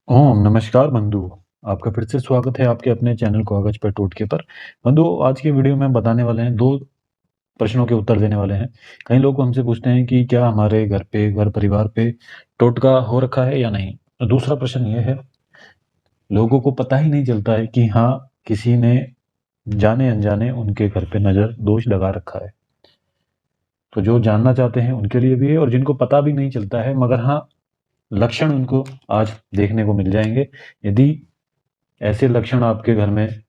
ओम नमस्कार बंधु। आपका फिर से स्वागत है आपके अपने चैनल कागज पर टोटके पर। बंधु, आज की वीडियो में बताने वाले हैं, दो प्रश्नों के उत्तर देने वाले हैं। कई लोग हमसे पूछते हैं कि क्या हमारे घर पे, घर परिवार पे टोटका हो रखा है या नहीं। तो दूसरा प्रश्न ये है, लोगों को पता ही नहीं चलता है कि हाँ, किसी ने जाने अनजाने उनके घर पे नज़र दोष लगा रखा है। तो जो जानना चाहते हैं उनके लिए भी है, और जिनको पता भी नहीं चलता है मगर हाँ, लक्षण उनको आज देखने को मिल जाएंगे। यदि ऐसे लक्षण आपके घर में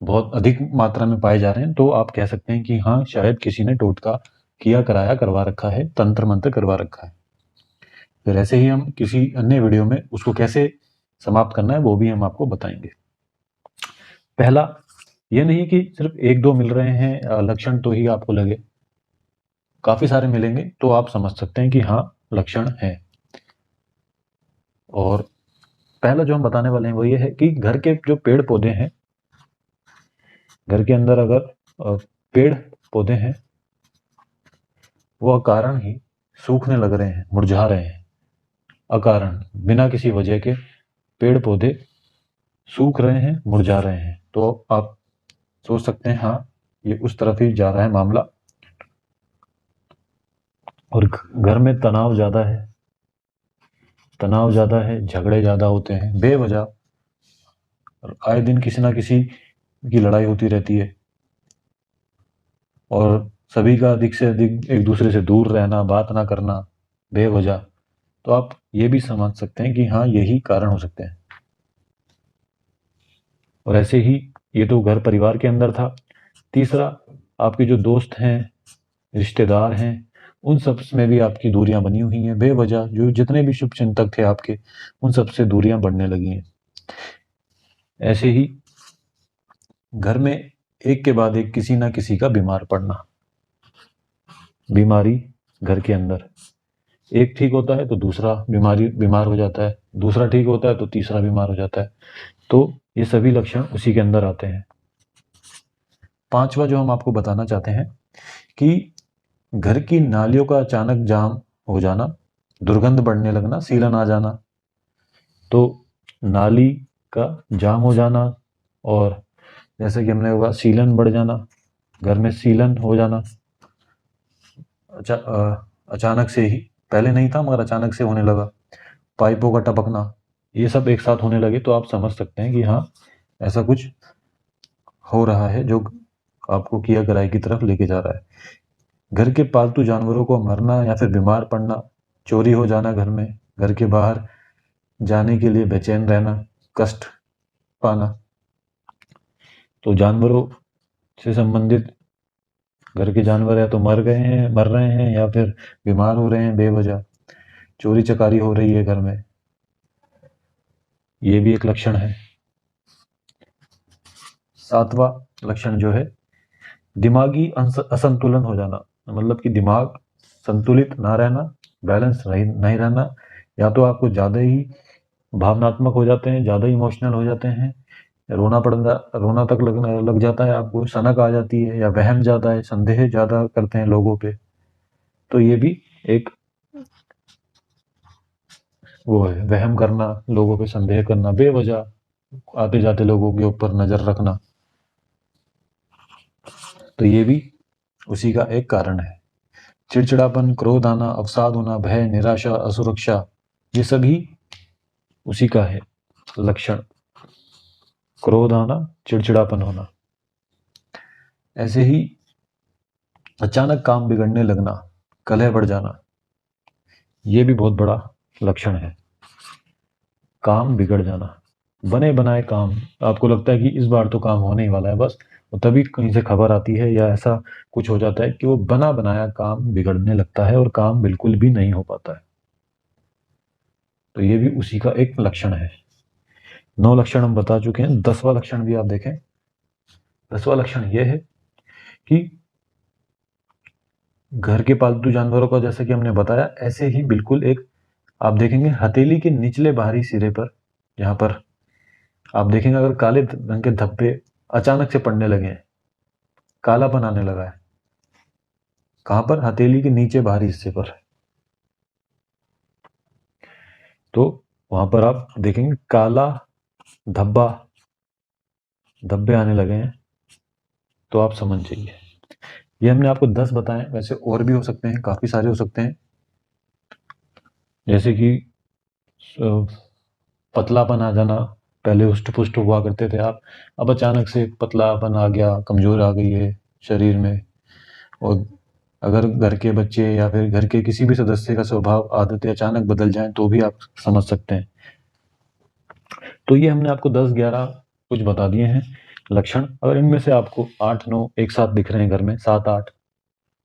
बहुत अधिक मात्रा में पाए जा रहे हैं तो आप कह सकते हैं कि हाँ, शायद किसी ने टोटका किया कराया करवा रखा है, तंत्र मंत्र करवा रखा है। फिर ऐसे ही हम किसी अन्य वीडियो में उसको कैसे समाप्त करना है वो भी हम आपको बताएंगे। पहला, ये नहीं कि सिर्फ एक दो मिल रहे हैं लक्षण तो ही आपको लगे, काफी सारे मिलेंगे तो आप समझ सकते हैं कि हाँ, लक्षण है। और पहला जो हम बताने वाले हैं वो ये है कि घर के जो पेड़ पौधे हैं, घर के अंदर अगर पेड़ पौधे हैं, वो अकारण ही सूखने लग रहे हैं, मुरझा रहे हैं। अकारण, बिना किसी वजह के पेड़ पौधे सूख रहे हैं, मुरझा रहे हैं, तो आप सोच सकते हैं हाँ, ये उस तरफ ही जा रहा है मामला। और घर में तनाव ज़्यादा है, तनाव ज़्यादा है, झगड़े ज़्यादा होते हैं बेवजह, और आए दिन किसी ना किसी की लड़ाई होती रहती है, और सभी का अधिक से अधिक एक दूसरे से दूर रहना, बात ना करना बेवजह, तो आप ये भी समझ सकते हैं कि हाँ, यही कारण हो सकते हैं। और ऐसे ही ये तो घर परिवार के अंदर था। तीसरा, आपके जो दोस्त हैं, रिश्तेदार हैं, उन सब में भी आपकी दूरियां बनी हुई हैं बेवजह। जो जितने भी शुभ चिंतक थे आपके, उन सब से दूरियां बढ़ने लगी हैं। ऐसे ही घर में एक के बाद एक किसी ना किसी का बीमार पड़ना, बीमारी घर के अंदर, एक ठीक होता है तो दूसरा बीमार हो जाता है, दूसरा ठीक होता है तो तीसरा बीमार हो जाता है। तो ये सभी लक्षण उसी के अंदर आते हैं। पांचवा जो हम आपको बताना चाहते हैं कि घर की नालियों का अचानक जाम हो जाना, दुर्गंध बढ़ने लगना, सीलन आ जाना। तो नाली का जाम हो जाना, और जैसे कि हमने होगा सीलन बढ़ जाना, घर में सीलन हो जाना, अचानक से ही, पहले नहीं था मगर अचानक से होने लगा, पाइपों का टपकना, ये सब एक साथ होने लगे तो आप समझ सकते हैं कि हाँ, ऐसा कुछ हो रहा है जो आपको किया कराई की तरफ लेके जा रहा है। घर के पालतू जानवरों को मरना या फिर बीमार पड़ना, चोरी हो जाना घर में, घर के बाहर जाने के लिए बेचैन रहना, कष्ट पाना। तो जानवरों से संबंधित, घर के जानवर या तो मर रहे हैं या फिर बीमार हो रहे हैं बेवजह, चोरी चकारी हो रही है घर में, ये भी एक लक्षण है। सातवां लक्षण जो है, दिमागी असंतुलन हो जाना, मतलब कि दिमाग संतुलित ना रहना, बैलेंस नहीं रहना। या तो आपको ज़्यादा ही भावनात्मक हो जाते हैं, ज़्यादा इमोशनल हो जाते हैं, रोना तक लग जाता है आपको, सनक आ जाती है, या वहम ज़्यादा है, संदेह ज़्यादा करते हैं लोगों पे। तो ये भी एक वो है, वहम करना, लोगों पे संदेह करना बेवजह, आते जाते लोगों के ऊपर नज़र रखना। तो ये भी उसी का एक कारण है। चिड़चिड़ापन, क्रोध आना, अवसाद होना, भय, निराशा, असुरक्षा, ये सभी उसी का है लक्षण। क्रोध आना, चिड़चिड़ापन होना। ऐसे ही अचानक काम बिगड़ने लगना, कलह बढ़ जाना, ये भी बहुत बड़ा लक्षण है। काम बिगड़ जाना, बने बनाए काम, आपको लगता है कि इस बार तो काम होने ही वाला है बस, और तभी कहीं से खबर आती है या ऐसा कुछ हो जाता है कि वो बना बनाया काम बिगड़ने लगता है और काम बिल्कुल भी नहीं हो पाता है। तो ये भी उसी का एक लक्षण है। 9 लक्षण हम बता चुके हैं। 10वां लक्षण भी आप देखें। 10वां लक्षण यह है कि घर के पालतू जानवरों का, जैसे कि हमने बताया, ऐसे ही बिल्कुल एक, आप देखेंगे हथेली के निचले बाहरी सिरे पर, जहां पर आप देखेंगे अगर काले रंग के धब्बे अचानक से पड़ने लगे हैं, कालापन आने लगा है, कहां पर? हथेली के नीचे बाहरी हिस्से पर। तो वहां पर आप देखेंगे काला धब्बा धब्बे आने लगे हैं, तो आप समझ जाइए। ये हमने आपको 10 बताए, वैसे और भी हो सकते हैं, काफी सारे हो सकते हैं। जैसे कि पतलापन आ जाना, पहले हुष्ट पुष्ट हुआ करते थे आप, अब अचानक से पतलापन आ गया, कमजोर आ गई है शरीर में। और अगर घर के बच्चे या फिर घर के किसी भी सदस्य का स्वभाव आदतें अचानक बदल जाएं तो भी आप समझ सकते हैं। तो ये हमने आपको 10-11 कुछ बता दिए हैं लक्षण। अगर इनमें से आपको 8-9 एक साथ दिख रहे हैं घर में, 7-8,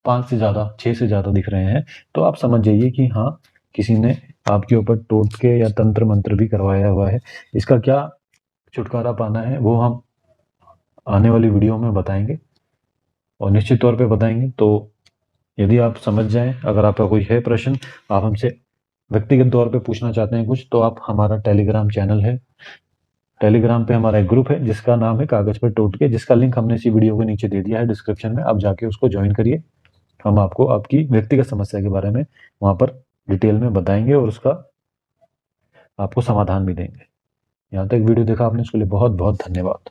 5 से ज़्यादा, 6 से ज़्यादा दिख रहे हैं, तो आप समझ जाइए कि हाँ, किसी ने आपके ऊपर टोटके या तंत्र मंत्र भी करवाया हुआ है। इसका क्या छुटकारा पाना है वो हम आने वाली वीडियो में बताएंगे, और निश्चित तौर पे बताएंगे। तो यदि आप समझ जाएं, अगर आपका कोई है प्रश्न, आप हमसे व्यक्तिगत तौर पे पूछना चाहते हैं कुछ, तो आप हमारा टेलीग्राम चैनल है, टेलीग्राम पे हमारा एक ग्रुप है जिसका नाम है कागज पर टोटके, जिसका लिंक हमने इसी वीडियो के नीचे दे दिया है डिस्क्रिप्शन में, आप जाके उसको ज्वाइन करिए। हम आपको आपकी व्यक्तिगत समस्या के बारे में वहां पर डिटेल में बताएंगे और उसका आपको समाधान भी देंगे। यहाँ तक वीडियो देखा आपने, उसके लिए बहुत बहुत धन्यवाद।